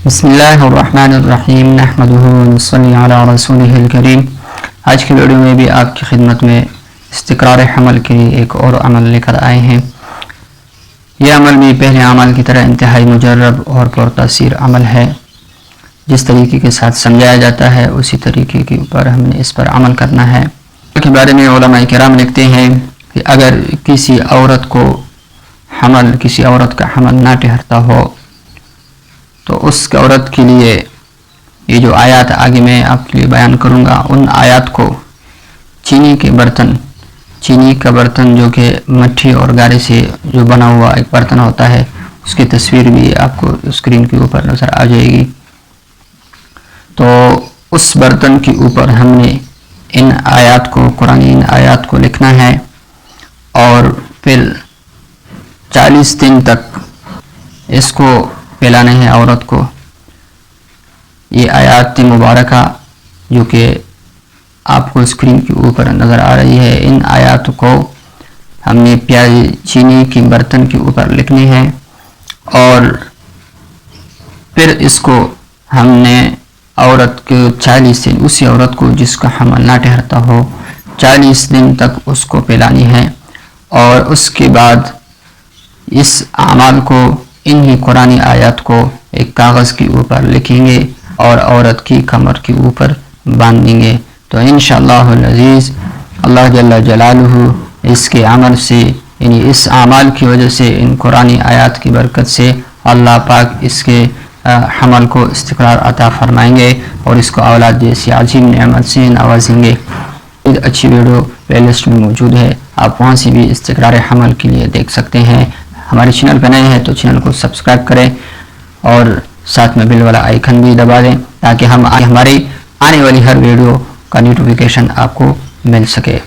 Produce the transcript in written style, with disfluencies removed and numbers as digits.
بسم اللہ الرحمن الرحیم نحمدہ ونصلی علی رسولہ الکریم۔ آج کی ویڈیو میں بھی آپ کی خدمت میں استقرار حمل کے لیے ایک اور عمل لے کر آئے ہیں۔ یہ عمل بھی پہلے عمل کی طرح انتہائی مجرب اور پرتاثیر عمل ہے۔ جس طریقے کے ساتھ سمجھایا جاتا ہے اسی طریقے کے اوپر ہم نے اس پر عمل کرنا ہے۔ اس کے بارے میں علماء کرام لکھتے ہیں کہ اگر کسی عورت کا حمل نہ ٹھہرتا ہو تو اس عورت کے لیے یہ جو آیات آگے میں آپ کے لیے بیان کروں گا، ان آیات کو چینی کا برتن جو کہ مٹی اور گارے سے جو بنا ہوا ایک برتن ہوتا ہے، اس کی تصویر بھی آپ کو اسکرین کے اوپر نظر آ جائے گی۔ تو اس برتن کے اوپر ہم نے ان آیات کو، قرآنی ان آیات کو لکھنا ہے اور پھر 40 دن تک اس کو پلانا ہے عورت کو۔ یہ آیات مبارکہ جو کہ آپ کو اسکرین کے اوپر نظر آ رہی ہے، ان آیات کو ہم نے چینی کے برتن کے اوپر لکھنے ہیں اور پھر اس کو ہم نے عورت کے 40 دن، اسی عورت کو جس کا حمل نہ ٹھہرتا ہو، 40 دن تک اس کو پلانی ہے اور اس کے بعد اس اعمال کو، انہی قرآنی آیات کو ایک کاغذ کے اوپر لکھیں گے اور عورت کی کمر کے اوپر باندھ دیں گے۔ تو انشاءاللہ العزیز اللہ جل جلالہ اس کے عمل سے، یعنی اس اعمال کی وجہ سے، ان قرآنی آیات کی برکت سے اللہ پاک اس کے حمل کو استقرار عطا فرمائیں گے اور اس کو اولاد جیسی عظیم نعمت سے نوازیں گے۔ ایک اچھی ویڈیو پلے لسٹ میں موجود ہے، آپ وہاں سے بھی استقرار حمل کے لیے دیکھ سکتے ہیں۔ ہمارے چینل پہ نئے ہیں تو چینل کو سبسکرائب کریں اور ساتھ میں بیل والا آئیکن بھی دبا دیں تاکہ ہماری آنے والی ہر ویڈیو کا نوٹیفیکیشن آپ کو مل سکے۔